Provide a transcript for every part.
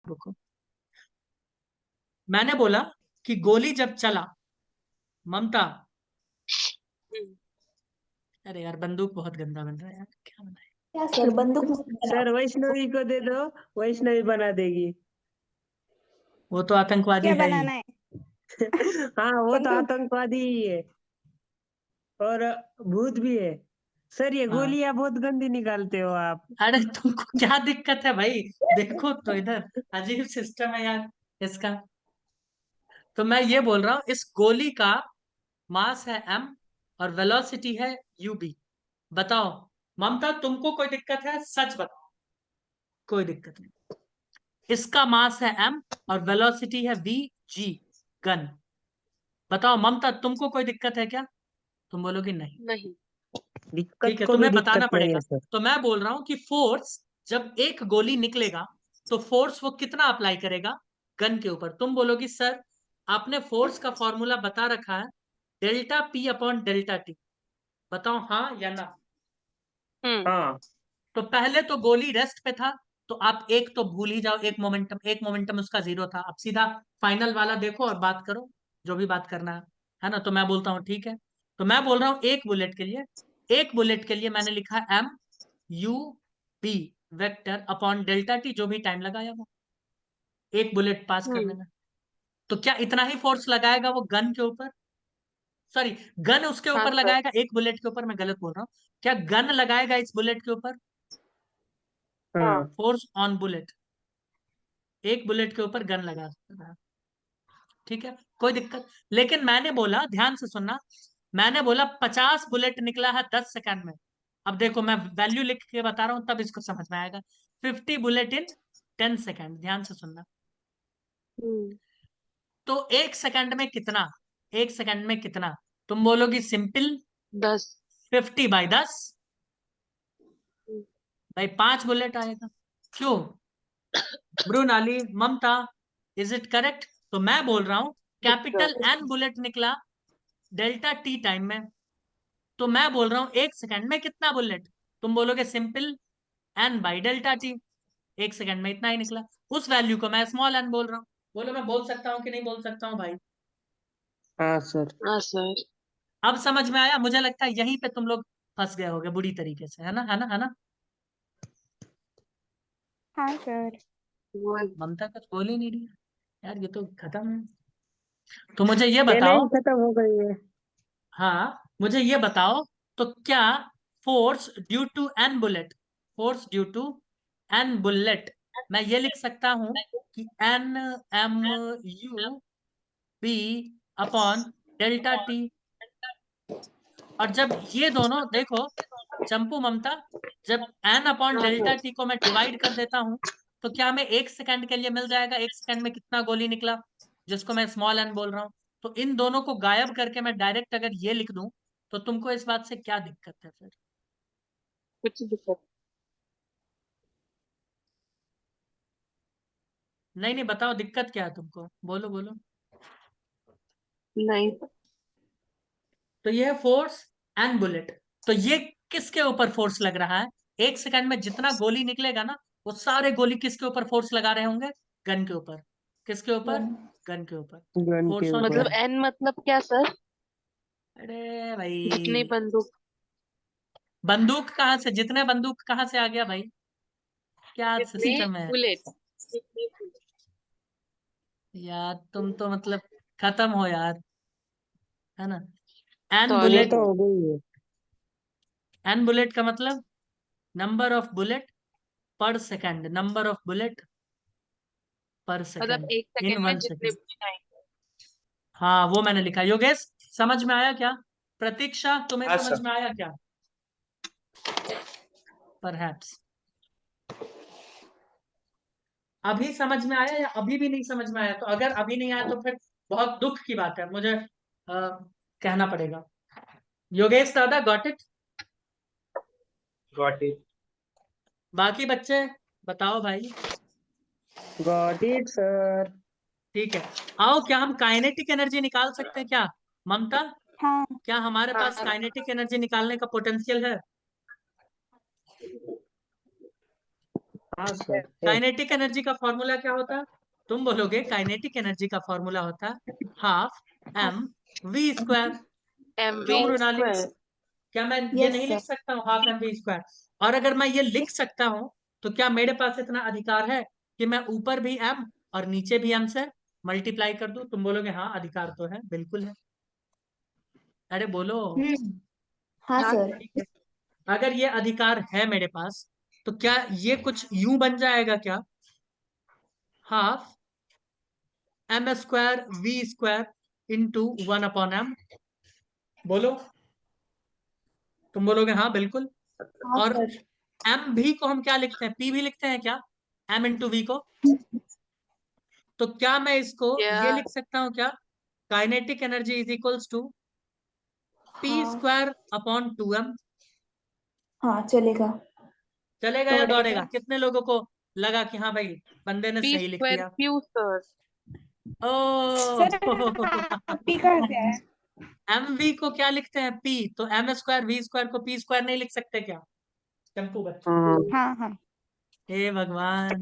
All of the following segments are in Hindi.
रुको। मैंने बोला कि गोली जब चला, ममता। अरे यार बंदूक बहुत गंदा बन रहा है यार, क्या बनाए। क्या सर, बंदूक मत बनाओ। सर वैष्णवी को दे दो, वैष्णवी बना देगी। वो तो आतंकवादी क्या है ही। बनाना है? हाँ वो तो बंदूक। आतंकवादी ही है और भूत भी है। सर ये हाँ। गोलियां बहुत गंदी निकालते हो आप। अरे तुमको क्या दिक्कत है भाई, देखो तो इधर अजीब सिस्टम है यार इसका। तो मैं ये बोल रहा हूँ इस गोली का मास है m और वेलोसिटी है uv। बताओ ममता, तुमको कोई दिक्कत है? सच बताओ, कोई दिक्कत नहीं। इसका मास है m और वेलोसिटी है vg, गन। बताओ ममता, तुमको कोई दिक्कत है क्या? तुम बोलोगी नहीं। नहीं। ठीक दिक्कत है, को भी तुम्हें बताना दिक्कत नहीं पड़ेगा। है सर। तो मैं बोल रहा हूं कि फोर्स, जब एक गोली निकलेगा तो फोर्स वो कितना अप्लाई करेगा गन के ऊपर? तुम बोलोगी सर आपने फोर्स का फॉर्मूला बता रखा है, delta P upon delta T. बताओ हाँ या ना। हाँ तो पहले तो गोली रेस्ट पे था, तो आप एक तो भूल ही जाओ, एक मोमेंटम उसका जीरो था। अब सीधा फाइनल वाला देखो और बात करो, जो भी बात करना है ना। तो मैं बोलता हूँ ठीक है। तो मैं बोल रहा हूँ एक बुलेट के लिए, एक बुलेट के लिए मैंने लिखा M U B vector upon delta T, जो भी टाइम लगाया वो एक बुलेट पास करने में। तो क्या इतना ही फोर्स लगाएगा वो गन के ऊपर? सॉरी, गन उसके हाँ ऊपर सर। लगाएगा, एक बुलेट के ऊपर। मैं गलत बोल रहा हूँ। क्या गन लगाएगा इस बुलेट के ऊपर? हाँ। हाँ फोर्स ऑन बुलेट, एक बुलेट के ऊपर गन लगा सकता है। ठीक है, कोई दिक्कत। लेकिन मैंने बोला, ध्यान से सुनना, मैंने बोला 50 बुलेट निकला है 10 सेकंड में। अब देखो मैं वैल्यू लिख के बता रहा हूं तब इसको समझ में आएगा। 50 बुलेट इन 10 सेकंड, ध्यान से सुनना। तो एक सेकंड में कितना, एक सेकंड में कितना? तुम बोलोगी सिंपल 10। 50/10। भाई 5 बुलेट आएगा। क्यों ब्रूनाली, ममता, इज इट करेक्ट? तो मैं बोल रहा हूं कैपिटल एन बुलेट निकला डेल्टा टी टाइम में। तो मैं बोल रहा हूं एक सेकंड में कितना बुलेट? तुम बोलोगे simple N by delta T. एक सेकंड में इतना ही निकला। उस वैल्यू को मैं स्मॉल एन बोल रहा हूं। बोलो मैं बोल सकता हूं कि नहीं बोल सकता हूं भाई? हाँ सर। हाँ सर। अब समझ में आया? मुझे लगता है यहीं पे तुम लोग फंस गए होगे बुरी तरीके से, है ना, है ना, है ना। हाँ सर। वो ममता कुछ बोल ही नहीं रही है। यार ये तो खत्म है। तो मुझे ये पहले बताओ, ही खत्म हो गई है। हाँ मुझे ये बताओ, तो क्या force due to N bullet, force due to N bullet, मैं ये लिख सकता हूं कि N M U B upon delta T. और जब ये दोनों देखो चंपू ममता, जब एन अपॉन हाँ डेल्टा सर। टी को मैं डिवाइड कर देता हूं, तो क्या हमें एक सेकंड के लिए मिल जाएगा एक सेकंड में कितना गोली निकला, जिसको मैं स्मॉल एन बोल रहा हूं। तो इन दोनों को गायब करके मैं डायरेक्ट अगर ये लिख दूं, तो तुमको इस बात से क्या दिक्कत है फिर? कुछ दिक्कत नहीं नहीं, बताओ दिक्कत क्या है तुमको, बोलो बोलो। नहीं। तो ये है फोर्स एंड बुलेट। तो ये किसके ऊपर फोर्स लग रहा है? एक सेकंड में जितना गोली निकलेगा ना, वो सारे गोली किसके ऊपर फोर्स लगा रहे होंगे? गन के ऊपर। किसके ऊपर? गन के ऊपर। गन के फोर्स ऑन मतलब ऊपर। गन। एन मतलब क्या सर? अरे जितनी भाई, बंदूक। बंदूक कहाँ से, जितने बंदूक कहाँ से आ गया भाई? क्या जितने सिस्टम है बुलेट। जितने बुलेट। यार, तुम तो मतलब खत्म हो यार, है ना। एन ये सॉरी बुलेट, तो सर। हो गई है। एन बुलेट का मतलब नंबर ऑफ बुलेट पर सेकंड, नंबर ऑफ बुलेट पर मतलब सेकंड एक इन सेकंड में 1 सेकंड। जितने बुलेट आएंगे। हाँ वो मैंने लिखा। योगेश समझ में आया क्या? प्रतीक्षा तुम्हें हाँ समझ सर। में आया क्या? परहैप्स अभी समझ में आया या अभी भी नहीं समझ में आया? तो अगर अभी नहीं आया तो फिर बहुत दुख की बात है, मुझे कहना पड़ेगा। योगेश दादा गॉट इट? Got it. बाकी बच्चे बताओ भाई। Got it sir. ठीक है, आओ, क्या हम काइनेटिक एनर्जी निकाल सकते हैं क्या? ममता, हाँ। क्या हमारे पास हाँ। काइनेटिक एनर्जी निकालने का पोटेंशियल है? हाँ सर है। काइनेटिक एनर्जी का फॉर्मूला क्या होता है? तुम बोलोगे काइनेटिक एनर्जी का फॉर्मूला होता है half M V square. MV क्यों मृणाली? square. क्या मैं ये यस नहीं लिख सर। सकता हूँ हाफ एम वी स्क्वायर? और अगर मैं ये लिख सकता हूँ तो क्या मेरे पास इतना अधिकार है कि मैं ऊपर भी एम और नीचे भी एम से मल्टीप्लाई कर दूं? तुम बोलोगे हाँ अधिकार तो है, बिल्कुल है। अरे बोलो। हाँ हाँ सर। ठीक है, अगर ये अधिकार है मेरे पास तो क्या ये कुछ यूं बन जाएगा क्या? Half M square V square into 1/m। बोलो। तुम बोलोगे हाँ बिल्कुल। हाँ और सर। एम भी को हम क्या लिखते हैं? पी भी लिखते हैं क्या? एम इंटू वी को। तो क्या मैं इसको ये Yeah. लिख सकता हूँ क्या? Kinetic energy is equals to p हाँ। Square upon 2m। हाँ चलेगा। चलेगा या दौड़ेगा? दौड़ेगा। कितने लोगों को लगा कि हाँ भाई बंदे ने P सही लिख square दिया? Q sir. ओ सर पी कहाँ से आया? एम वी को क्या लिखते हैं? पी। तो एम स्क्वायर वी स्क्वायर को पी स्क्वायर नहीं लिख सकते क्या? चंपू बच्चों। हाँ हाँ। हे भगवान,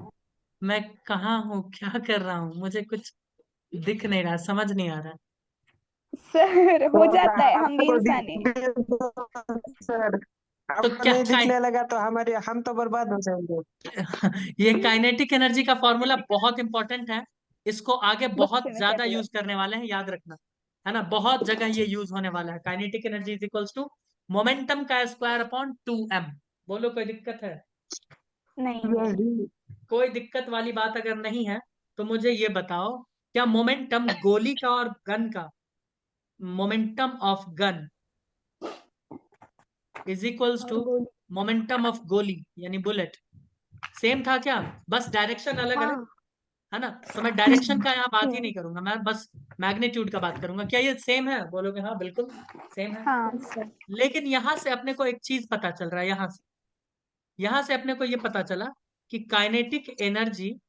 मैं कहाँ हूँ, क्या कर रहा हूँ, मुझे कुछ दिख नहीं रहा, समझ नहीं आ रहा। सर हो सर जाता है, हम भी आपको इंसान हैं। सर तो आपको क्या नहीं दिखने लगा तो हमारे हम तो बर्बाद हो जाएंगे। ये काइनेटिक एनर्जी का फॉर्मूला बहुत इंपॉर्टेंट है। इसको आगे बहुत बच्चे में क्या ज्यादा दिया? यूज करने वाले हैं, याद रखना। है ना, बहुत जगह ये यूज होने वाला है। Kinetic energy is equals to momentum का स्क्वायर अपॉन 2m। बोलो कोई दिक्कत है? नहीं नहीं। कोई दिक्कत वाली बात अगर नहीं है तो मुझे ये बताओ, क्या मोमेंटम गोली का और गन का, momentum of gun is equals to और गोली। मोमेंटम ऑफ गोली यानी बुलेट, सेम था क्या? बस डायरेक्शन अलग अलग, हाँ। है ना? तो मैं डायरेक्शन का यहाँ बात ही हम्म, नहीं करूंगा, मैं बस मैग्नीट्यूड का बात करूंगा। क्या ये सेम है? बोलोगे हाँ बिल्कुल सेम है। हाँ सर। लेकिन यहां से अपने को एक चीज पता चल रहा है, यहां से अपने को ये पता चला कि kinetic energy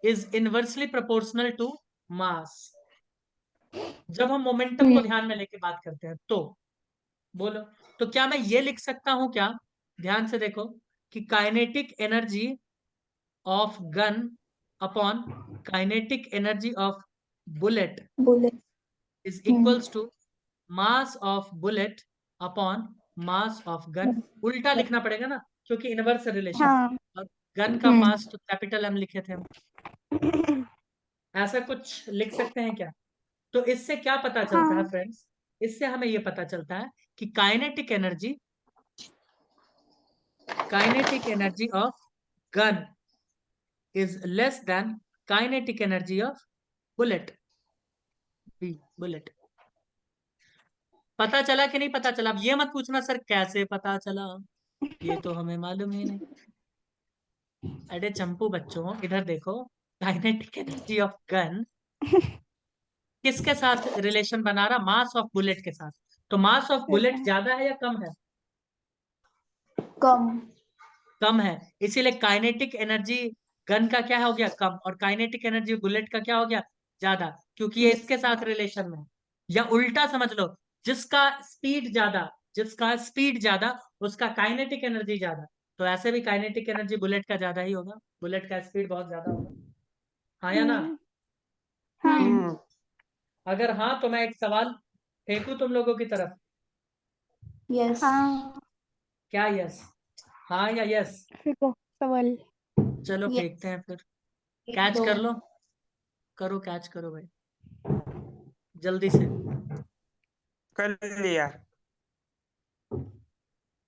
is inversely proportional to mass. जब हम मोमेंटम को ध्यान में लेके बात करते हैं तो बोलो, तो क्या मैं ये लिख सकता हूं क्या? ध्यान से देखो कि kinetic energy of gun upon kinetic energy of bullet बोले। Is equals to mass of bullet upon mass of gun. उल्टा लिखना पड़ेगा ना, क्योंकि इनवर्स रिलेशन। हाँ। और गन का मास तो कैपिटल एम लिखे थे हम, ऐसा कुछ लिख सकते हैं क्या? तो इससे क्या पता चलता है हाँ। फ्रेंड्स? इससे हमें ये पता चलता है कि kinetic energy of gun is less than kinetic energy of bullet, bullet. पता चला कि नहीं पता चला? अब ये मत पूछना सर कैसे पता चला, ये तो हमें मालूम ही नहीं। अरे चंपू बच्चों इधर देखो, काइनेटिक एनर्जी ऑफ गन किसके साथ रिलेशन बना रहा? मास ऑफ बुलेट के साथ। तो मास ऑफ बुलेट ज्यादा है या कम है? कम। कम है। इसीलिए काइनेटिक एनर्जी गन का क्या हो गया? कम। और काइनेटिक एनर्जी बुलेट का क्या हो गया? ज्यादा, क्योंकि ये इसके साथ रिलेशन में है। या उल्टा समझ लो, जिसका स्पीड ज्यादा उसका काइनेटिक एनर्जी ज्यादा। तो ऐसे भी काइनेटिक एनर्जी बुलेट का ज्यादा ही होगा, बुलेट का स्पीड बहुत ज्यादा होगा। हाँ या ना? हाँ। अगर हाँ तो मैं एक सवाल फेंकू तुम लोगों की तरफ। यस। हाँ। क्या यस? हाँ या यस? फिर सवाल। चलो यस। फेंकते हैं फिर। कैच दो। कर लो, करो कैच करो भाई, जल्दी से। कर लिया।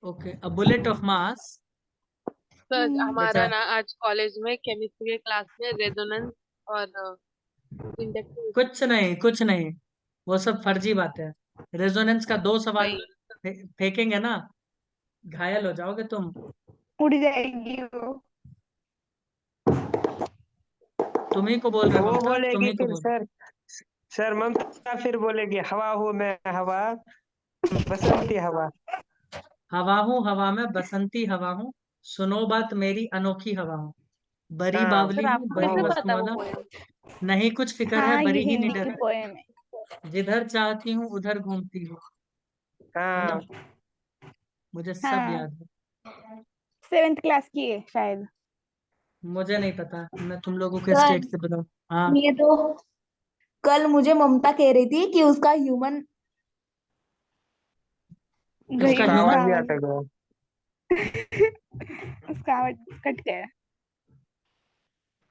Okay, a bullet of mass. Sir बेटा हमारा ना आज कॉलेज में केमिस्ट्री के क्लास में रेजोनेंस और इंडक्टिव कुछ नहीं कुछ नहीं, वो सब फर्जी बात है। रेजोनेंस का 2 सवाल भाई फेंकेंगे ना, घायल हो जाओगे तुम। उड़ जाएगी वो। तुम्ही को बोल रहे वो ममता, बोलेगी तुम्ही को फिर बोल। सर। सर ममता फिर बोलेगी हवा हूँ मैं हवा, बसंती हवा। हवा हूँ हवा में बसंती हवा हूँ, सुनो बात मेरी अनोखी हवा हूँ, बड़ी हाँ बावली सर हूँ आपको बड़ी कैसे वो पता वो मस्तमौला, पोएम? नहीं कुछ फिक्र है हाँ ये बड़ी ही हिंदी निडर की है, पोएम है। जिधर चाहती हूँ उधर घूमती हूँ। है ना, हाँ मुझे सब हाँ। याद है। 7th क्लास की है शायद। मुझे नहीं पता, मैं तुम लोगों के सर स्टेट से बताऊँ। हाँ, ये तो कल मुझे ममता कह रही थी कि उसका ह्यूमन उसका उसका ह्यूमन, आवाज भी आवाज आता गया। उसका आवाज कट गया।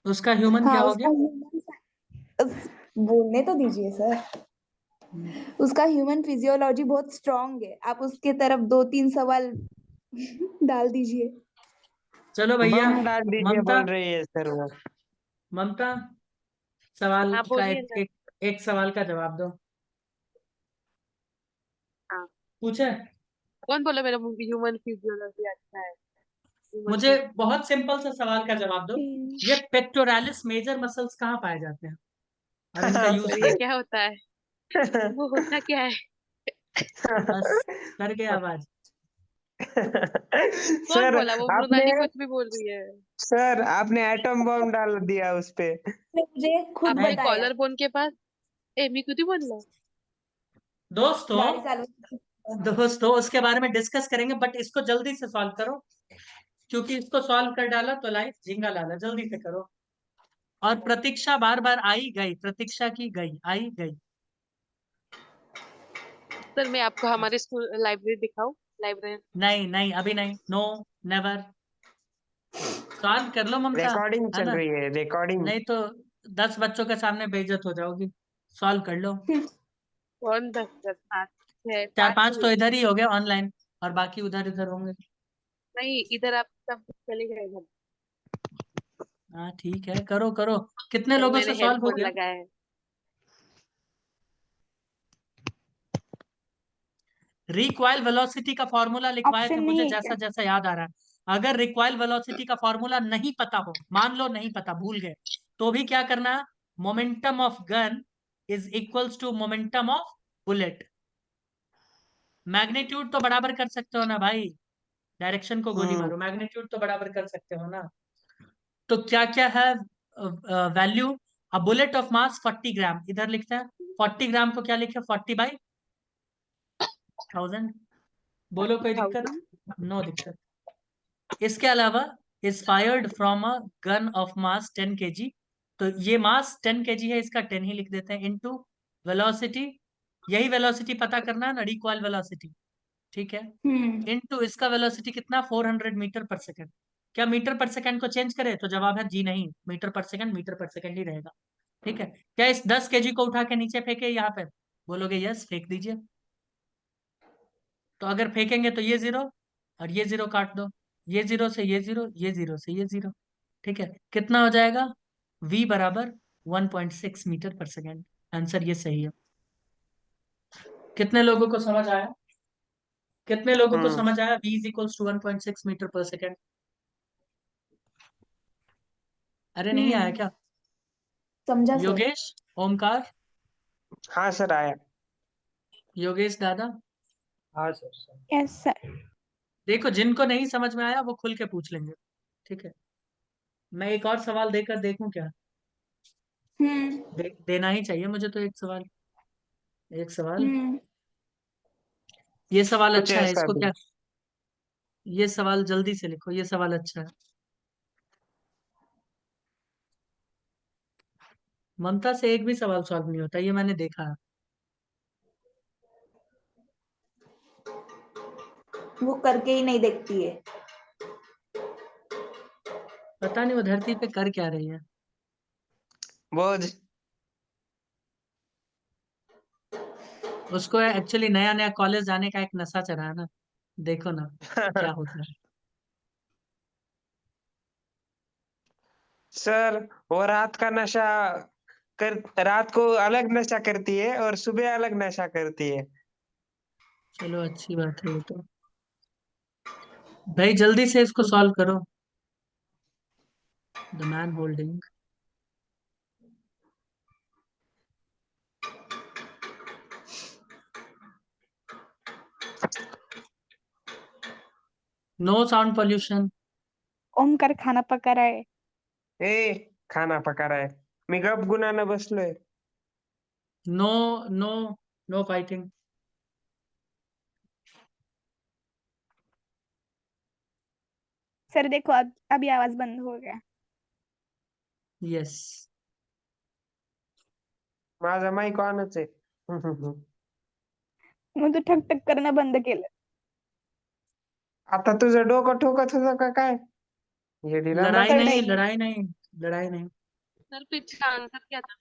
उसका ह्यूमन हाँ क्या हो उसका गया? ह्यूमन बोलने तो दीजिए सर। हम्म, उसका ह्यूमन फिजियोलॉजी बहुत स्ट्रांग है, आप उसके तरफ 2-3 सवाल डाल दीजिए। चलो भैया। बम डाल दीजिए ममता, बोल रही है सर वो। ममता, सवाल हाँ का बोलिए एक ना। एक एक सवाल का जवाब दो। हाँ, पूछे? कौन बोला मेरा ह्यूमन फिजियोलॉजी अच्छा है? ह्यूमन मुझे बहुत सिंपल सा सवाल का जवाब दो। हम्म, ये पेक्टोरालिस मेजर मसल्स कहाँ पाए जाते हैं और इनका यूज सर, क्या ये है? क्या होता है? वो होता क्या है? बस, कर गया आवाज। कौन सर बोला? वो आपने मृणाली कुछ भी बोल रही है। सर आपने एटम बम डाल दिया उस पे। ने मुझे खुद आपने नहीं बताया। कॉलर बोन के पास मी कुछ बोलला. दोस्तों, गाड़ी चालू। दोस्तों उसके बारे में डिस्कस करेंगे, बट इसको जल्दी से सॉल्व करो, क्योंकि इसको सॉल्व कर डाला तो लाइफ झिंगा लाला। जल्दी से करो। और प्रतीक्षा बार बार आई गई, प्रतीक्षा की गई, आई गई। सर मैं आपको हमारे स्कूल लाइब्रेरी दिखाऊं? लाइब्रेरी. नहीं नहीं, अभी नहीं, नो, नेवर। सॉल्व कर लो ममता, रिकॉर्डिंग है चल ना? रही है, रिकॉर्डिंग। नहीं तो 10 बच्चों के सामने बेइज्जत हो जाओगी। सॉल्व कर लो। कौन 10 5 6 चार 5 पांच तो तो हुए. इधर ही हो गए ऑनलाइन, और बाकी उधर इधर होंगे। नहीं, इधर आप सब चले गए घर. हाँ ठीक है, करो करो। कितने सर लोगों मैंने से सॉल्व हो हेडफोन गया? लगाया है. रिक्वाइल वेलोसिटी का फॉर्मूला लिखवाए थे ऑप्शन नहीं मुझे, है क्या? जैसा जैसा याद आ रहा है। अगर रिक्वाइल वेलोसिटी का फॉर्मूला नहीं पता हो, मान लो नहीं पता, भूल गए, तो भी क्या करना? Momentum of gun is equals to momentum of bullet. Magnitude तो बराबर कर सकते हो ना भाई, डायरेक्शन को गोली हम्म मारो, मैग्नीट्यूड तो बराबर कर सकते हो ना। तो क्या क्या है value? A bullet of mass 40 ग्राम, इधर लिखते हैं 40 ग्राम को क्या लिखे? 40/1000। बोलो कोई दिक्कत? 40,000. नो दिक्कत। इसके अलावा is fired from a gun of mass 10 kg। तो ये मास 10 kg है, इसका 10 ही लिख देते हैं, इनटू वेलोसिटी। यही वेलोसिटी पता करना है ना, रिक्वाइल वेलोसिटी। ठीक है। हम्म इनटू इसका वेलोसिटी कितना? 400 मीटर पर सेकेंड। क्या मीटर पर सेकेंड को चेंज करे? तो जवाब है जी नहीं, मीटर पर सेकेंड ही रहेगा। ठीक है। क्या इस 10 kg को उठा के नीचे फेंके यहाँ पे? बोलोगे यस, फेंक दीजिए। तो अगर फेंकेंगे तो ये जीरो और ये जीरो काट दो, ये जीरो से ये जीरो, ये जीरो से ये जीरो। ठीक है, कितना हो जाएगा? v बराबर 1.6 मीटर पर सेकेंड। आंसर ये सही है। कितने लोगों को समझ आया? कितने लोगों को हम्म समझ आया v is equals to 1.6 metre per second? अरे नहीं आया हम्म क्या? समझा सर। योगेश, ओमकार, हाँ सर आया। योगेश दादा, हाँ सर। Yes sir. देखो जिनको नहीं समझ में आया वो खुल के पूछ लेंगे। ठीक है। मैं एक और सवाल देकर देखूं क्या? हम्म देना ही चाहिए मुझे तो एक सवाल। एक सवाल। हम्म ये सवाल कुछ अच्छा है, ऐसा इसको भी। क्या? ये सवाल जल्दी से लिखो, ये सवाल अच्छा है। ममता से एक भी सवाल सॉल्व नहीं होता, ये मैंने देखा है। वो करके ही नहीं देखती है। पता नहीं वो धरती पे कर क्या रही है। बोझ। उसको एक्चुअली नया नया कॉलेज जाने का एक नशा चढ़ा है ना। देखो ना क्या होता है। सर वो रात का नशा कर, रात को अलग नशा करती है और सुबह अलग नशा करती है। चलो अच्छी बात है ये तो। भाई जल्दी से इसको सॉल्व करो। The man holding. No sound pollution. Omkar खाना पका रहा है। ए खाना पका रहा है, मी गप गुणानं बसलोय. No, no, no fighting. Sir देखो अभी आवाज बंद हो गया. यस, माझा माईक ऑनच आहे. मग तू ठक ठक करणं बंद केलं. आता तुझं डोकं ठोकत होतं का काय? येडी रांबा. लड़ाई सर नहीं, नहीं. लड़ाई नहीं, लड़ाई नहीं। सर पिछला आंसर क्या था?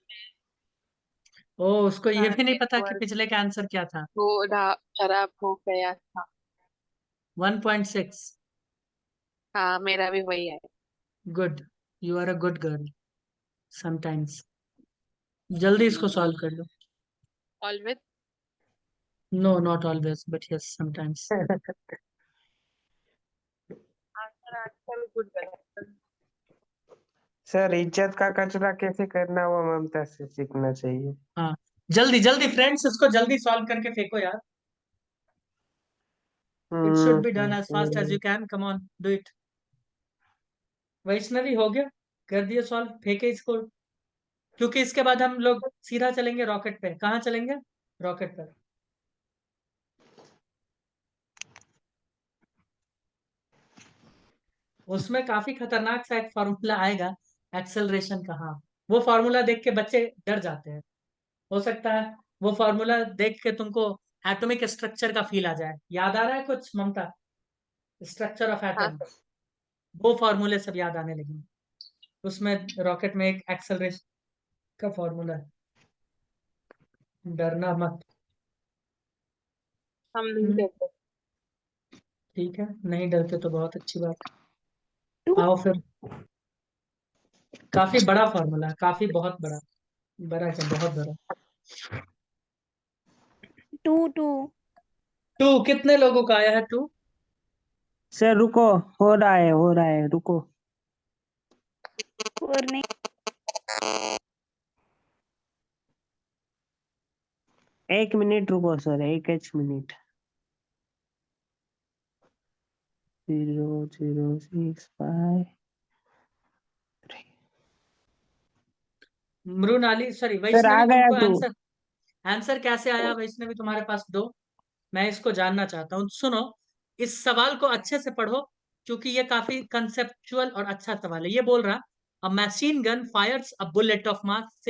ओ, उसको ये भी नहीं पता कि नेटवर्क पिछले का आंसर क्या था। थोड़ा खराब हो गया था। 1.6। हाँ, मेरा भी वही है। Good, you are a good girl sometimes. जल्दी इसको सॉल्व कर लो। Always. No, not always, but yes sometimes. Answer answer good girl. Sir, इज्जत का कचरा कैसे करना वो ममता से सीखना चाहिए. हाँ, जल्दी जल्दी फ्रेंड्स, इसको जल्दी सॉल्व करके फेंको यार। It should be done as fast as you can, come on do it. Vaishnavi हो गया, कर दिए सॉल्व, फेंके इसको। क्योंकि इसके बाद हम लोग सीधा चलेंगे रॉकेट पे। कहाँ चलेंगे? रॉकेट पर। उसमें काफी खतरनाक सा एक फॉर्मूला आएगा एक्सेलरेशन का। हाँ, वो फॉर्मूला देख के बच्चे डर जाते हैं। हो सकता है वो फॉर्मूला देख के तुमको एटॉमिक स्ट्रक्चर का फील आ जाए। याद आ रहा है कुछ ममता? स्ट्रक्चर ऑफ हाँ एटम, सर। वो फॉर्मूले सब याद आने लगे। उसमें रॉकेट में एक एक्सेलरेशन का फॉर्मूला है। डरना मत। हम नहीं हम्म, कहते। ठीक है, नहीं डरते तो बहुत अच्छी बात। टू आओ फिर। काफी बड़ा फॉर्मूला है, काफी बहुत बड़ा। बड़ा क्या, बहुत बड़ा। To to. टू कितने लोगों का आया है? टू। सर रुको, हो रहा है, रुको. फोर नहीं. एक मिनिट रुको सर, एक मिनिट. 0065. मृणाली, सॉरी सर आ वैष्णवी, गया तुमको टू. आंसर आंसर कैसे आया वैष्णवी तुम्हारे पास? दो। मैं इसको जानना चाहता हूँ। सुनो, इस सवाल को अच्छे से पढ़ो, क्योंकि ये काफी कंसेप्चुअल और अच्छा सवाल है। ये बोल रहा, अ machine gun Fyers a bullet of mass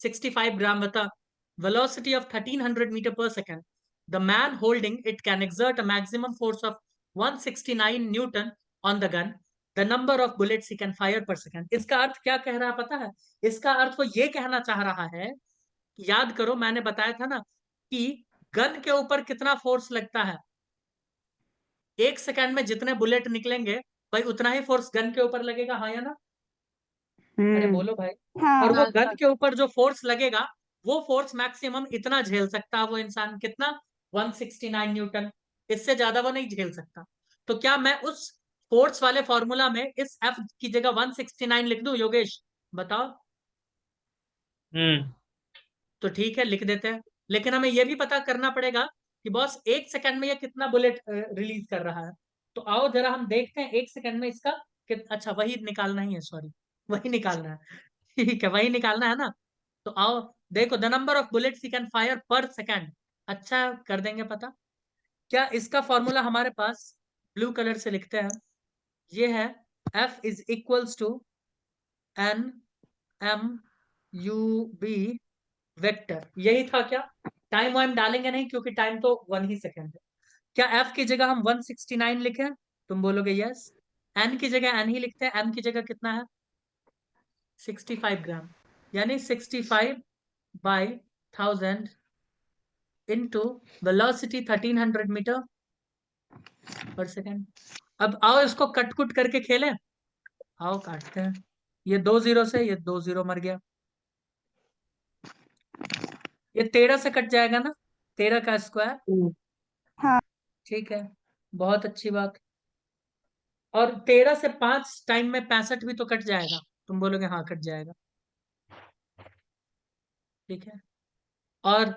65 gram with a velocity of 1300 meter per second. The man holding it can exert a maximum force of 169 Newton on the gun. The number of bullets he can fire per second. इसका अर्थ क्या कह रहा है पता है? इसका अर्थ वो ये कहना चाह रहा है, याद करो मैंने बताया था ना कि गन के ऊपर कितना फोर्स लगता है। एक सेकंड में जितने बुलेट निकलेंगे, भाई उतना ही फोर्स गन के ऊपर लगेगा, हाँ या ना? अरे हम्म. बोलो भाई। और हाँ. वो हाँ गन सर। के ऊपर जो फोर्स लगेगा, वो फोर्स मैक्सिमम इतना झेल सकता है वो इंसान। कितना? 169 न्यूटन। इससे ज्यादा वो नहीं झेल सकता। तो क्या मैं उस फोर्स वाले फॉर्मूला में इस एफ की जगह 169 लिख दूं योगेश? बताओ। हम्म. तो ठीक है, लिख देते हैं। लेकिन हमें यह भी पता करना पड़ेगा कि बॉस एक सेकंड में ये कितना बुलेट रिलीज कर रहा है। तो आओ जरा हम देखते हैं एक सेकंड में इसका अच्छा वही निकालना ही है, सॉरी, वही निकालना है। ठीक है, वही निकालना है ना। तो आओ देखो, the number of bullets you can fire पर सेकंड। अच्छा, कर देंगे पता। क्या इसका फॉर्मूला हमारे पास ब्लू कलर से लिखते हैं? ये है F is equals to N M U B vector. यही था क्या? टाइम वाइम डालेंगे नहीं, क्योंकि टाइम तो 1 ही सेकंड है। क्या एफ की जगह हम 169 लिखें? तुम बोलोगे यस। एन की जगह एन ही लिखते हैं। एन की जगह कितना है? 65 ग्राम। यानी 65 by 1000 into velocity 1300 metre per second. अब आओ इसको कट कुट करके खेलें। आओ काटते हैं। ये 2 जीरो से ये 2 जीरो मर गया। ये 13 से कट जाएगा ना, 13 का स्क्वायर। हाँ. ठीक है, बहुत अच्छी बात। और 13 से 5 टाइम में 65 भी तो कट जाएगा। तुम बोलोगे हाँ कट जाएगा। ठीक है, और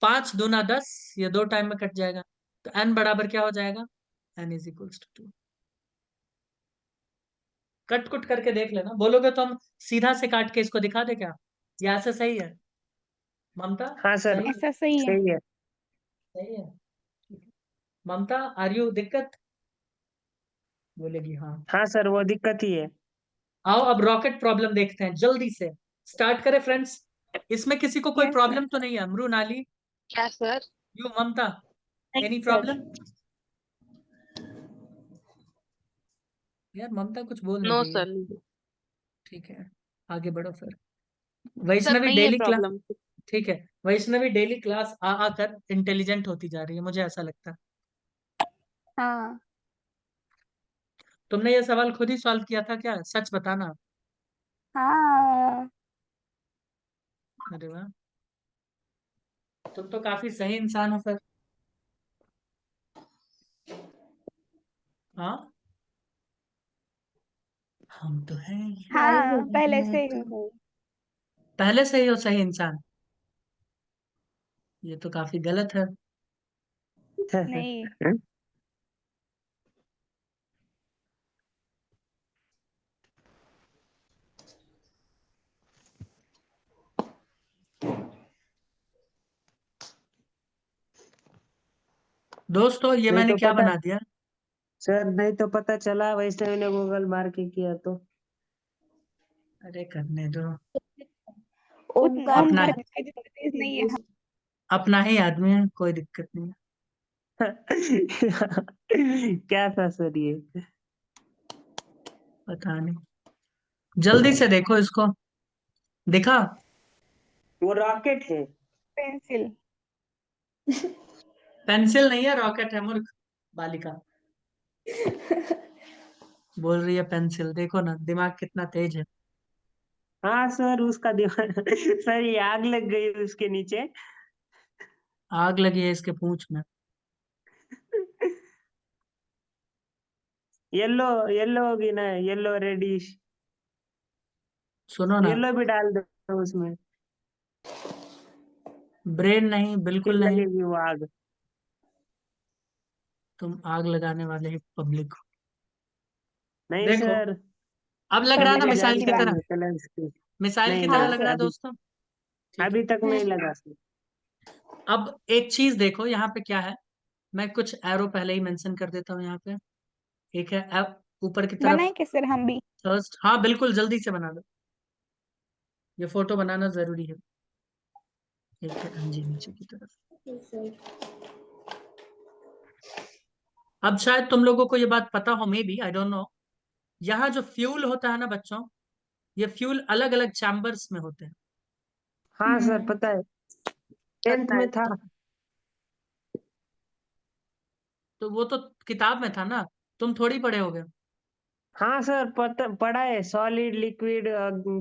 5 दूना 10, ये 2 टाइम में कट जाएगा। तो n बराबर क्या हो जाएगा? n is equals to 2। Cut कुट करके देख लेना। बोलोगे तो हम सीधा से काट के इसको दिखा दे क्या? या ऐसे सही है ममता? हाँ सर, सही है? ऐसा सही है. सही है. सही है, ठीक है। ममता, आर यू दिक्कत? बोलेगी हाँ। हाँ सर, वो दिक्कत ही है। आओ अब रॉकेट प्रॉब्लम देखते हैं, जल्दी से स्टार्ट करें फ्रेंड्स। इसमें किसी को कोई Yes, प्रॉब्लम तो नहीं है? मृणाली, क्या sir? You, Mamta, any sir. Problem? यार ममता कुछ बोल नहीं नो रही है। सर, नहीं। ठीक है, आगे बढ़ो फिर। सर वैष्णवी नहीं है डेली क्लास, प्रॉब्लम। ठीक है, वैष्णवी डेली क्लास आ आकर इंटेलिजेंट होती जा रही है, मुझे ऐसा लगता है। हाँ तुमने ये सवाल खुद ही सॉल्व किया था क्या? सच बताना। हाँ। अरे वाह, तुम तो काफी सही इंसान हो फिर। हाँ, हम तो हैं। हाँ पहले से ही हूँ। पहले से ही हो सही इंसान? ये तो काफी गलत है। नहीं। दोस्तों ये नहीं मैंने तो क्या पता बना दिया? सर, नहीं तो पता चला वैष्णवी ने गूगल मार के किया तो। अरे करने दो, उतना अपना उतना तेज नहीं है। अपना ही आदमी है, कोई दिक्कत नहीं है। क्या था सर ये? पता नहीं, जल्दी से देखो इसको। दिखा? वो रॉकेट है। पेंसिल। पेंसिल नहीं है, रॉकेट है मूर्ख बालिका। बोल रही है पेंसिल, देखो ना दिमाग कितना तेज है। हाँ सर, उसका दिमाग सर, ये आग लग गई उसके नीचे। आग लगी है इसके पूंछ में। येलो, येलो होगी ना, येलो रेडिश। सुनो ना, येलो भी डाल दो उसमें, ब्रेन नहीं, फिर बिल्कुल नहीं। लगेगी वो आग। तुम आग लगाने वाले ही पब्लिक हो। नहीं देखो, सर, अब लग रहा है ना मेरी मिसाइल की तरह? जानकारी है कलर्स की। मिसाइल की नहीं तरह नहीं हाँ लग सर, रहा सर। है अभी दोस्तों? ठीक है। अभी तक नहीं लगा सर। अब एक चीज देखो यहाँ पे क्या है। मैं कुछ एरो पहले ही मेंशन कर देता हूँ यहाँ पे। एक है ऊपर की तरफ बनाए क्या सर हम भी? थर्स्ट, हाँ बिल्कुल जल्दी से बना दो, ये फोटो बनाना जरूरी है। एक है एमजी नीचे की तरफ। अब शायद तुम लोगों को ये बात पता हो, may be, I don't know. यहाँ जो फ्यूल होता है ना बच्चों, ये फ्यूल अलग अलग चैम्बर्स में होते हैं। हाँ सर, पता है, 10th पता है। में था। तो वो तो किताब में था ना, तुम थोड़ी पढ़े होगे। हाँ सर, पढ़ा है, सॉलिड लिक्विड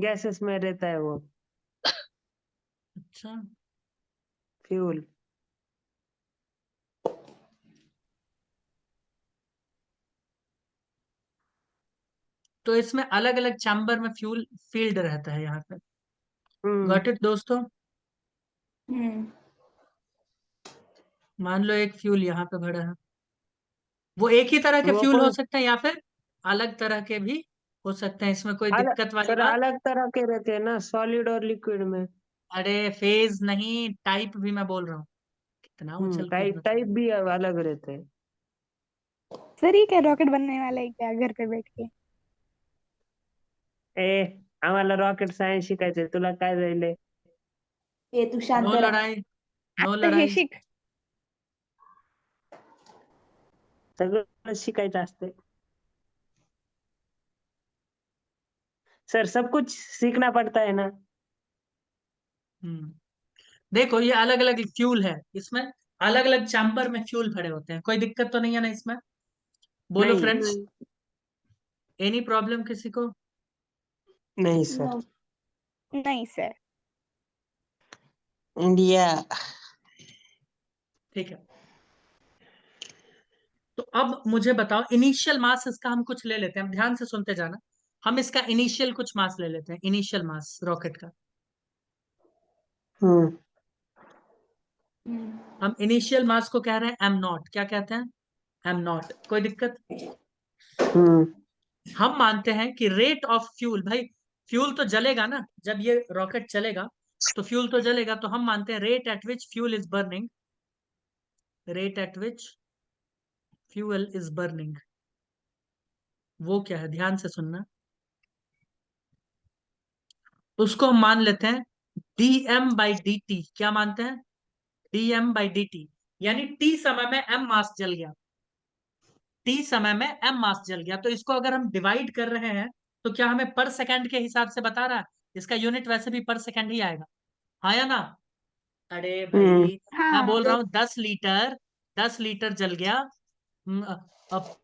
गैसेस में रहता है वो अच्छा, फ्यूल। तो इसमें अलग अलग चैम्बर में फ्यूल फील्ड रहता है यहाँ पे। हम्म। गॉट इट दोस्तों? हम्म। मान लो एक फ्यूल यहाँ पे भरा है, वो एक ही तरह के वो फ्यूल हो कौन? सकते हैं या फिर अलग तरह के भी हो सकते हैं, इसमें कोई अलग दिक्कत वाली सर, बात? अलग तरह के रहते हैं ना, सॉलिड और लिक्विड में। अरे फेज नहीं, टाइप भी मैं बोल रहा हूँ। कितना उछल कूद टाइप मचा टाइप रहे भी अलग रहते हैं। सर ये क्या रॉकेट बनने वाला है क्या घर पे बैठ के? ए, आम्हाला रॉकेट सायन्स शिकायचंय, तुला काय जाईल? ये तू हो। शांत नो रहा। लड़ाई, नो आता हे लड़ाई। शिक। सगळं शिकायचं असते सर, सब कुछ सीखना पड़ता है ना। हम्म, देखो ये अलग अलग फ्यूल है इसमें, अलग अलग चैम्बर में फ्यूल भरे होते हैं, कोई दिक्कत तो नहीं है ना इसमें? बोलो नहीं फ्रेंड्स, नहीं। एनी प्रॉब्लम किसी को? नहीं सर। नो। नहीं सर। इंडिया। ठीक है, तो अब मुझे बताओ इनिशियल मास इसका हम कुछ ले लेते हैं, ध्यान से सुनते जाना। हम इसका इनिशियल कुछ मास ले लेते हैं, इनिशियल मास रॉकेट का। हम्म। हम्म। हम इनिशियल मास को कह रहे हैं एम नॉट, क्या कहते हैं? एम नॉट, कोई दिक्कत? हम्म। हम मानते हैं कि रेट ऑफ फ्यूल, भाई फ्यूल तो जलेगा ना जब ये रॉकेट चलेगा, तो फ्यूल तो जलेगा, तो हम मानते हैं rate at which fuel is burning, rate at which fuel is burning वो क्या है, ध्यान से सुनना। उसको हम मान लेते हैं dm/dt। क्या मानते हैं? dm/dt, यानी t समय में m मास जल गया। t समय में m मास जल गया, तो इसको अगर हम डिवाइड कर रहे हैं तो क्या हमें पर सेकंड के हिसाब से बता रहा है? इसका यूनिट वैसे भी पर सेकंड ही आएगा, हाँ या ना? अरे भाई, मैं हाँ बोल रहा हूँ 10 लीटर, 10 लीटर जल गया। अब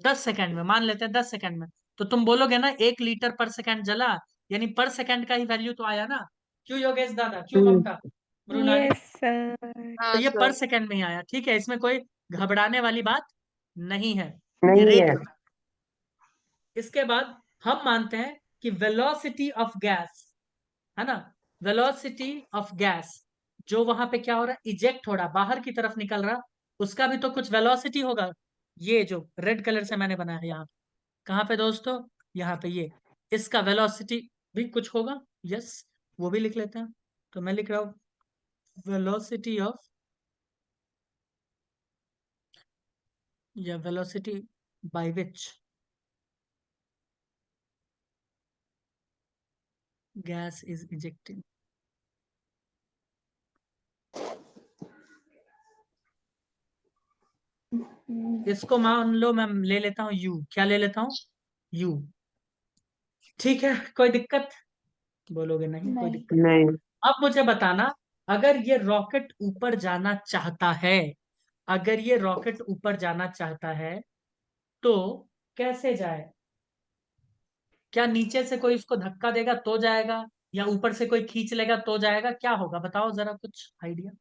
10 सेकंड में, मान लेते हैं 10 सेकंड में, तो तुम बोलोगे ना 1 लीटर पर सेकंड जला, यानी पर सेकंड का ही वैल्यू तो आया ना। क्यों योगेश दादा, क्यों हम्म, ममता, मृणाली? Yes sir. तो हाँ ये पर सर। सेकंड में ही आया, ठीक है, इसमें कोई घबराने वाली बात नहीं है, ये नहीं रेट है। होता है। इसके बाद हम मानते हैं कि वेलोसिटी ऑफ गैस, है ना, वेलोसिटी ऑफ गैस, जो वहां पे क्या हो रहा है, इजेक्ट हो रहा, बाहर की तरफ निकल रहा, उसका भी तो कुछ वेलोसिटी होगा। ये जो रेड कलर से मैंने बनाया है यहाँ, कहाँ पे दोस्तों, यहाँ पे, ये इसका वेलोसिटी भी कुछ होगा। यस, वो भी लिख लेते हैं। तो मैं लिख रहा हूँ वेलोसिटी ऑफ, या velocity by which gas is ejecting. इसको मान लो मैं ले लेता हूँ यू, क्या ले लेता हूँ, यू। ठीक है, कोई दिक्कत? बोलोगे नहीं कोई नहीं। दिक्कत। नहीं। अब मुझे बताना, अगर ये रॉकेट ऊपर जाना चाहता है, अगर ये रॉकेट ऊपर जाना चाहता है तो कैसे जाए? क्या नीचे से कोई इसको धक्का देगा तो जाएगा, या ऊपर से कोई खींच लेगा तो जाएगा, क्या होगा बताओ जरा, कुछ आइडिया?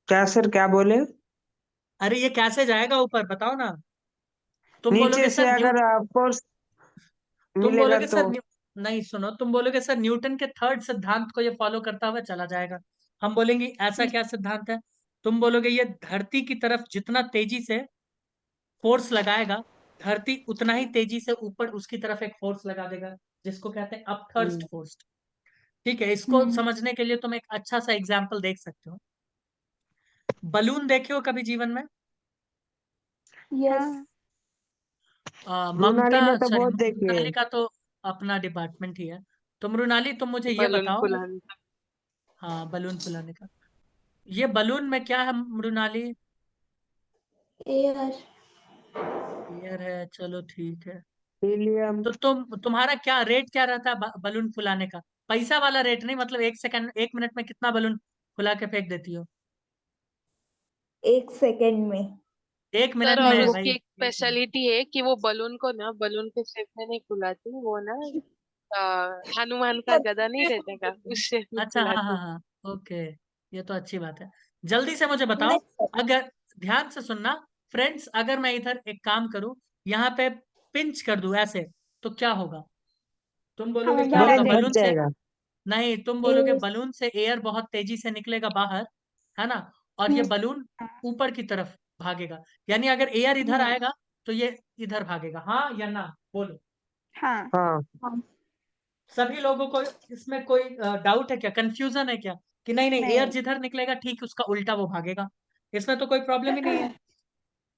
क्या सर, क्या बोले? अरे ये कैसे जाएगा ऊपर, बताओ ना। तुम नीचे बोलोगे से सर अगर फोर्स तुम मिलेगा बोलोगे तो। सर नहीं, सुनो, तुम बोलोगे सर न्यूटन के थर्ड सिद्धांत को ये फॉलो करता हुआ चला जाएगा। हम बोलेंगे ऐसा क्या सिद्धांत है? तुम बोलोगे ये धरती की तरफ जितना तेजी से फोर्स लगाएगा, धरती उतना ही तेजी से ऊपर उसकी तरफ एक फोर्स लगा देगा, जिसको कहते हैं अपथर्स्ट हम्म, फोर्स। ठीक है, इसको हम्म। समझने के लिए तुम एक अच्छा सा एग्जाम्पल देख सकते हो। बलून देखे हो कभी जीवन में? यस। हाँ। ममता, मृणाली ने तो सॉरी, बहुत देखे मृणाली हैं। का तो अपना डिपार्टमेंट ही है। तो मृणाली तुम मुझे ये बलून बताओ, फुलाने। हाँ बलून फुलाने का, ये बलून में क्या है मृणाली? एयर। एयर है, चलो ठीक है। हीलियम। तो तुम्हारा क्या रेट क्या रहता है बलून फुलाने का? पैसा वाला रेट नहीं, मतलब 1 सेकंड, 1 मिनट में कितना बलून फुला के फेंक देती हो? 1 सेकंड में। 1 मिनट सर, और में उसकी भाई, एक स्पेशलिटी है कि वो बलून को ना बलून के शेप में नहीं फुलाती, वो ना हनुमान का गदा नहीं रहता का, उस शेप में अच्छा, हाँ हाँ फुलाती। हाँ, ओके, ये तो अच्छी बात है। जल्दी से मुझे बताओ, नहीं। अगर, ध्यान से सुनना फ्रेंड्स, अगर मैं इधर एक काम करूं, यहाँ पे पिंच कर दूं ऐसे, तो क्या होगा? तुम बोलोगे हमें क्या बाहर होगा, बर्फ फट बलून जाएगी। से, जाएगा। नहीं, तुम बोलोगे एयर। बलून से एयर बहुत तेजी से निकलेगा बाहर, है ना, और ये हम्म। बलून ऊपर की तरफ भागेगा, यानी अगर एयर इधर हम्म, आएगा तो ये इधर भागेगा, हाँ या ना, बोलो। हाँ। हाँ। हाँ। सभी लोगों को इसमें कोई डाउट है क्या, कंफ्यूजन है क्या, कि नहीं नहीं एयर नहीं। जिधर निकलेगा ठीक उसका उल्टा वो भागेगा? इसमें तो कोई प्रॉब्लम ही नहीं है,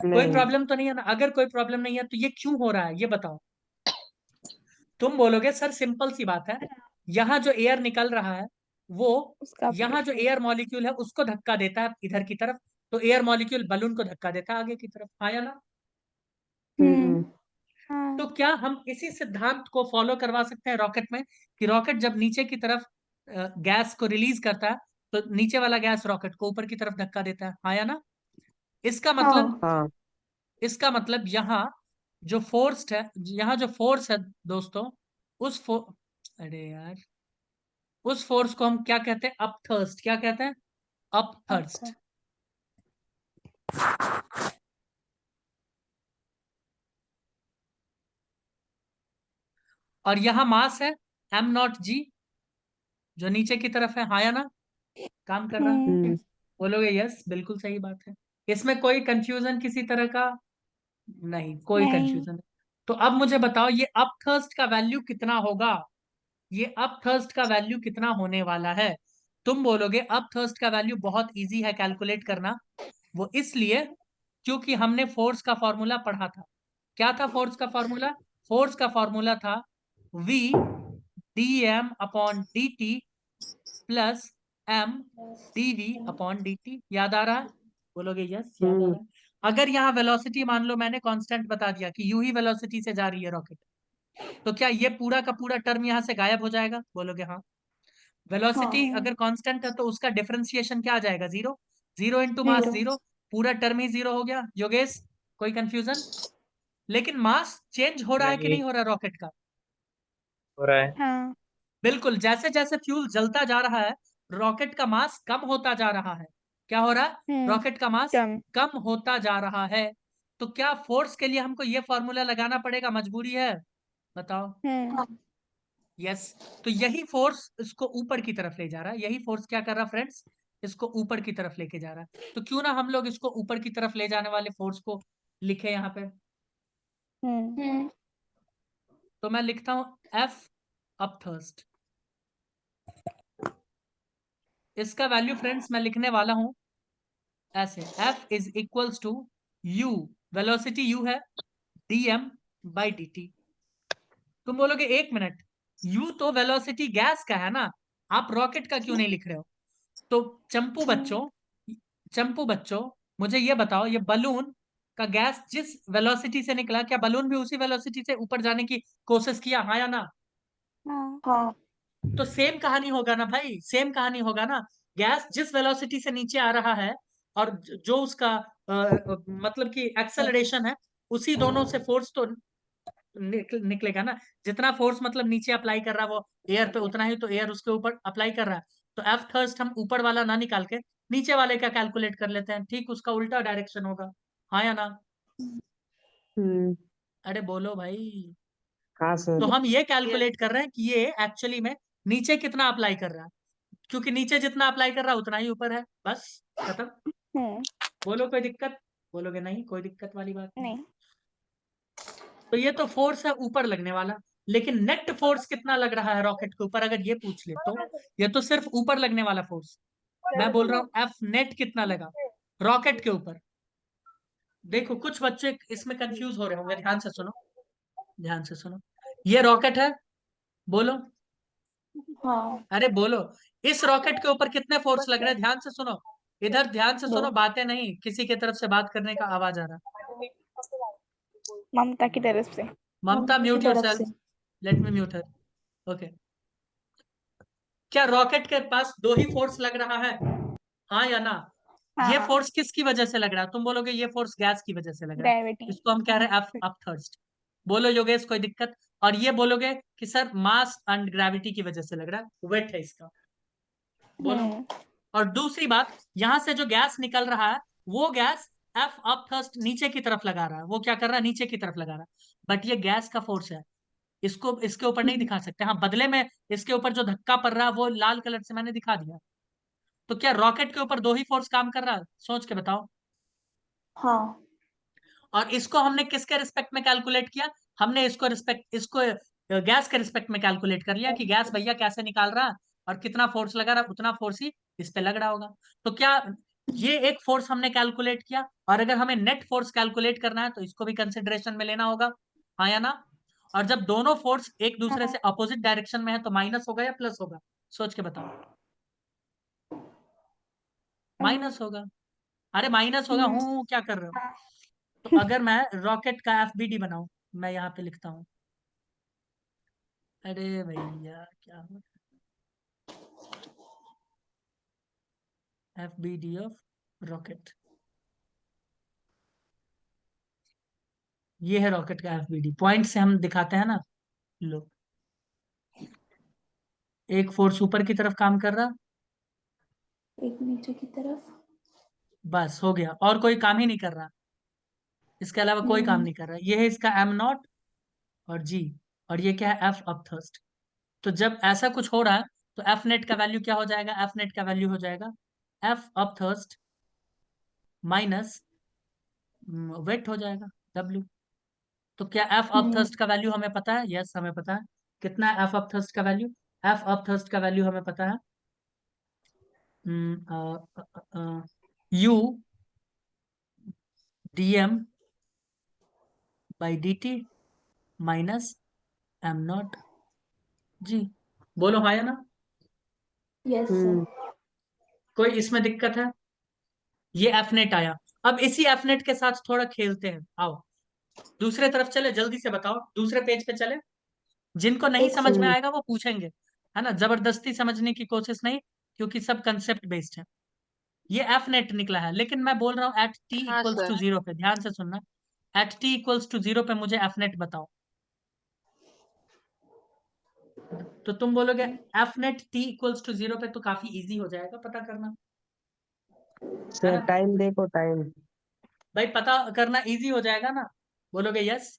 कोई नहीं। प्रॉब्लम तो नहीं है ना? अगर कोई प्रॉब्लम नहीं है तो ये क्यों हो रहा है, ये बताओ। तुम बोलोगे सर सिंपल सी बात है, यहाँ जो एयर निकल रहा है वो, उसका यहाँ जो प्रेशर। एयर मॉलिक्यूल है उसको धक्का देता है इधर की तरफ, तो एयर मॉलिक्यूल बलून को धक्का देता है आगे की तरफ, हाँ या ना? हम्म। हम्म। तो हाँ। क्या हम इसी सिद्धांत को फॉलो करवा सकते हैं रॉकेट में, कि रॉकेट जब नीचे की तरफ गैस को रिलीज करता है, तो नीचे वाला गैस रॉकेट को ऊपर की तरफ धक्का देता है, हाँ या ना? इसका मतलब, हाँ। हाँ। इसका मतलब यहाँ जो फोर्स है, यहाँ जो फोर्स है दोस्तों, उस फो अरे यार, उस फोर्स को हम क्या कहते हैं, अपथर्स्ट, क्या कहते हैं, अब अपथर्स्ट। था। और यहाँ मास है m0g, जो नीचे की तरफ है, हाँ या ना, काम कर रहा है? हम्म। हम्म। बोलोगे यस, बिल्कुल सही बात है। इसमें कोई कंफ्यूजन किसी तरह का नहीं, कोई नहीं। कंफ्यूजन नहीं। तो अब मुझे बताओ ये अपथर्स्ट का वैल्यू कितना होगा, ये अपथर्स्ट का वैल्यू कितना होने वाला है? तुम बोलोगे अपथर्स्ट का वैल्यू बहुत इजी है कैलकुलेट करना, वो इसलिए क्योंकि हमने फोर्स का फॉर्मूला पढ़ा था। क्या था फोर्स का फॉर्मूला? फोर्स का फॉर्मूला था V dm upon dt plus m dv upon dt। याद आ रहा है? बोलोगे यस, याद आ रहा है। अगर यहाँ वेलोसिटी मान लो मैंने कांस्टेंट बता दिया कि यू ही वेलोसिटी से जा रही है रॉकेट, तो क्या ये पूरा का पूरा टर्म यहाँ से गायब हो जाएगा? बोलोगे हाँ। वेलोसिटी हाँ। अगर कांस्टेंट है तो उसका डिफरेंशिएशन क्या आ जाएगा? Zero. Zero into mass zero. Zero, पूरा टर्म ही जीरो हो गया। योगेश, कोई कंफ्यूजन? लेकिन मास चेंज हो रहा है कि नहीं नहीं हो रहा रॉकेट का? हो रहा है। हाँ। बिल्कुल, जैसे जैसे फ्यूल जलता जा रहा है रॉकेट का मास कम होता जा रहा है। क्या हो रहा है? रॉकेट का मास कम। कम होता जा रहा है। तो क्या फोर्स के लिए हमको ये फॉर्मूला लगाना पड़ेगा? मजबूरी है? बताओ। यस। तो यही फोर्स इसको ऊपर की तरफ ले जा रहा है। यही फोर्स क्या कर रहा है फ्रेंड्स? इसको ऊपर की तरफ लेके जा रहा है। तो क्यों ना हम लोग इसको ऊपर की तरफ ले जाने वाले फोर्स को लिखे यहाँ पे। तो मैं लिखता हूं F अपथर्स्ट। इसका वैल्यू फ्रेंड्स मैं लिखने वाला हूं ऐसे, F is equals to U, velocity U है, dm बाई dt। तुम बोलोगे एक मिनट, U तो वेलोसिटी गैस का है ना, आप रॉकेट का क्यों नहीं लिख रहे हो? तो चंपू बच्चों, चंपू बच्चों, मुझे ये बताओ, ये बलून का गैस जिस वेलोसिटी से निकला, क्या बलून भी उसी वेलोसिटी से ऊपर जाने की कोशिश किया, हाँ या ना? हाँ। तो सेम कहानी होगा ना भाई, सेम कहानी होगा ना। गैस जिस वेलोसिटी से नीचे आ रहा है और जो उसका मतलब कि एक्सेलरेशन है, उसी दोनों से फोर्स तो निकलेगा ना। जितना फोर्स मतलब नीचे अप्लाई कर रहा है वो एयर पे, उतना ही तो एयर उसके ऊपर अप्लाई कर रहा है। तो एफ थर्स्ट हम ऊपर वाला ना निकाल के नीचे वाले का कैलकुलेट कर लेते हैं, ठीक उसका उल्टा डायरेक्शन होगा। हाँ या ना? अरे बोलो भाई। हाँ तो सर। हम ये कैलकुलेट कर रहे हैं कि ये एक्चुअली में नीचे कितना अप्लाई कर रहा है, क्योंकि नीचे जितना अप्लाई कर रहा है उतना ही ऊपर है। बस खत्म। बोलो कोई दिक्कत? बोलोगे नहीं, कोई दिक्कत वाली बात नहीं। नहीं। तो ये तो फोर्स है ऊपर लगने वाला, लेकिन नेट फोर्स कितना लग रहा है रॉकेट के ऊपर अगर ये पूछ ले तो ये तो सिर्फ ऊपर लगने वाला फोर्स। मैं बोल रहा हूँ एफ नेट कितना लगा रॉकेट के ऊपर। देखो कुछ बच्चे इसमें कंफ्यूज हो रहे होंगे, ध्यान से सुनो, ध्यान से सुनो। ये रॉकेट है, बोलो। अरे बोलो, इस रॉकेट के ऊपर कितने फोर्स लग रहे हैं? ध्यान से सुनो, इधर ध्यान से सुनो, बातें नहीं, किसी की तरफ से बात करने का आवाज आ रहा। ममता की तरफ से। Mamta mute yourself, let me mute her. Okay. क्या रॉकेट के पास दो ही फोर्स लग रहा है? हाँ या ना? ये हाँ। फोर्स किसकी वजह से लग रहा है? तुम बोलोगे ये फोर्स गैस की वजह से लग रहा है, ग्रेविटी। इसको हम कह रहे हैं अप थर्स्ट। बोलो योगेश, कोई दिक्कत? और ये बोलोगे कि सर मास एंड ग्रेविटी की वजह से लग रहा है, वेट है इसका। बोलो। और दूसरी बात, यहां से जो गैस निकल रहा है वो गैस एफ अप थर्स्ट नीचे की तरफ लगा रहा है। वो क्या कर रहा है? नीचे की तरफ लगा रहा है। बट ये गैस का फोर्स है, इसको इसके ऊपर नहीं दिखा सकते। हाँ, बदले में इसके ऊपर जो धक्का पड़ रहा है वो लाल कलर से मैंने दिखा दिया। तो क्या रॉकेट के ऊपर दो ही फोर्स काम कर रहा है? सोच के बताओ। और इसको हमने किसके रिस्पेक्ट में कैलकुलेट किया? हमने इसको गैस के रिस्पेक्ट में कैलकुलेट कर लिया कि गैस भैया कैसे निकाल रहा है और कितना फोर्स लगा रहा, उतना फोर्स ही इस पे लग रहा होगा। तो क्या ये एक फोर्स हमने कैलकुलेट किया, और अगर हमें नेट फोर्स कैलकुलेट करना है तो इसको भी कंसिडरेशन में लेना होगा। हाँ या ना? और जब दोनों फोर्स एक दूसरे से अपोजिट डायरेक्शन में है तो माइनस होगा या प्लस होगा? सोच के बताओ। माइनस होगा। अरे माइनस होगा, हूँ क्या कर रहे हो? तो अगर मैं रॉकेट का एफबीडी बनाऊं, मैं यहाँ पे लिखता हूँ, अरे भैया क्या हो, एफबीडी ऑफ रॉकेट, ये है रॉकेट का एफबीडी। पॉइंट से हम दिखाते हैं ना, लो, एक फोर्स ऊपर की तरफ काम कर रहा, एक नीचे की तरफ। बस हो गया, और कोई काम ही नहीं कर रहा, इसके अलावा कोई काम नहीं कर रहा। ये है इसका एम नॉट और जी, और ये क्या है? एफ अपथर्स्ट। तो जब ऐसा कुछ हो रहा है तो एफ नेट का वैल्यू क्या हो जाएगा? एफ नेट का वैल्यू हो जाएगा एफ अपथर्स्ट माइनस वेट हो जाएगा डब्ल्यू। तो क्या एफ अपथर्स्ट का वैल्यू हमें पता है? यस, हमें पता है। कितना है एफ अपथर्स्ट का वैल्यू? एफ अपथर्स्ट का वैल्यू हमें पता है, u dm by dt minus am not g. बोलो हाँ या ना? Yes hmm, sir. कोई इसमें दिक्कत है? ये एफ नेट आया। अब इसी एफ नेट के साथ थोड़ा खेलते हैं, आओ दूसरे तरफ चले, जल्दी से बताओ, दूसरे पेज पे चले। जिनको नहीं एक समझ में हम्म, आएगा वो पूछेंगे, है ना, जबरदस्ती समझने की कोशिश नहीं, क्योंकि सब कंसेप्ट बेस्ड है। ये एफ नेट निकला है, लेकिन मैं बोल रहा हूँ एट टी हाँ इक्वल्स टू सर। जीरो पे, ध्यान से सुनना। At T equals to zero पे मुझे एफ नेट बताओ। तो तुम बोलोगे F net T equals to zero पे, तो काफी इजी हो जाएगा पता करना, है सर ना? टाइम देखो टाइम। भाई पता करना इजी हो जाएगा ना? बोलोगे यस।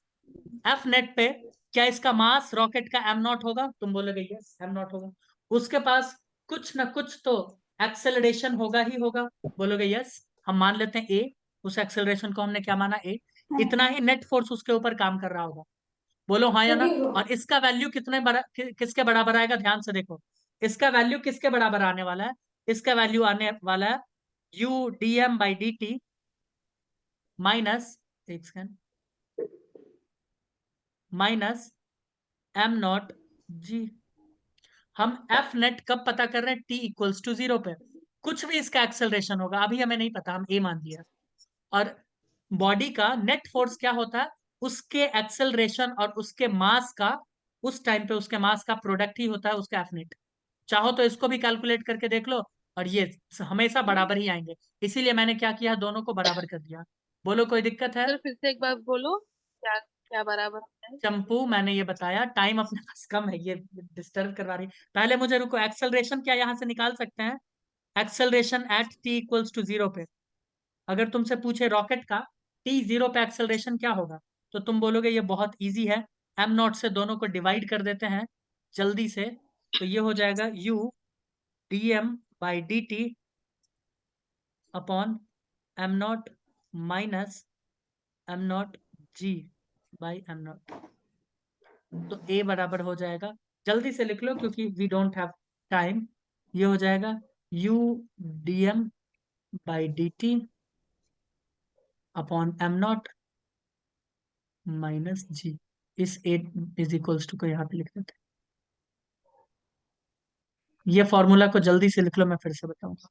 एफ नेट पे क्या इसका मास रॉकेट का एम नॉट होगा? तुम बोलोगे यस एम नॉट होगा। उसके पास कुछ ना कुछ तो एक्सेलरेशन होगा ही होगा। बोलोगे यस। हम मान लेते हैं ए, उस एक्सेलरेशन को हमने क्या माना? ए। इतना ही नेट फोर्स उसके ऊपर काम कर रहा होगा। बोलो हाँ या ना? और इसका वैल्यू कितने किसके बराबर आएगा? ध्यान से देखो, इसका वैल्यू किसके बराबर आने वाला है? इसका वैल्यू आने वाला है U D M by D T minus, एक second, minus am not G. हम एफ नेट कब पता कर रहे हैं? टी इक्वल्स टू जीरो पे। कुछ भी इसका एक्सेलरेशन होगा, अभी हमें नहीं पता, हम ए मान दिया। और बॉडी का नेट फोर्स क्या होता है? उसके एक्सेलरेशन और उसके मास का, उस टाइम पे उसके मास का प्रोडक्ट ही होता है उसका एफ नेट। चाहो तो इसको भी कैलकुलेट करके देख लो, और ये हमेशा बराबर ही आएंगे। इसीलिए मैंने क्या किया, दोनों को बराबर कर दिया। बोलो कोई दिक्कत है? सर फिर से एक बार बोलो, क्या क्या बराबर होता है? चंपू मैंने ये बताया, टाइम अपने पास कम है, ये डिस्टर्ब करवा रही। पहले मुझे रुको, एक्सेलरेशन क्या यहां से निकाल सकते हैं? Acceleration at T equals to zero पे, अगर तुमसे पूछे रॉकेट का टी जीरो पे एक्सेलरेशन क्या होगा, तो तुम बोलोगे ये बहुत इजी है, एम नॉट से दोनों को डिवाइड कर देते हैं जल्दी से। तो ये हो जाएगा U D M by D T upon am not minus am not G by M not. तो ए बराबर हो जाएगा, जल्दी से लिख लो क्योंकि वी डोंट हैव टाइम। ये हो जाएगा U D M by D T upon am not minus g. इस ए इज इक्वल्स टू को यहाँ पे लिख देते हैं। ये फॉर्मूला को जल्दी से लिख लो, मैं फिर से बताऊंगा।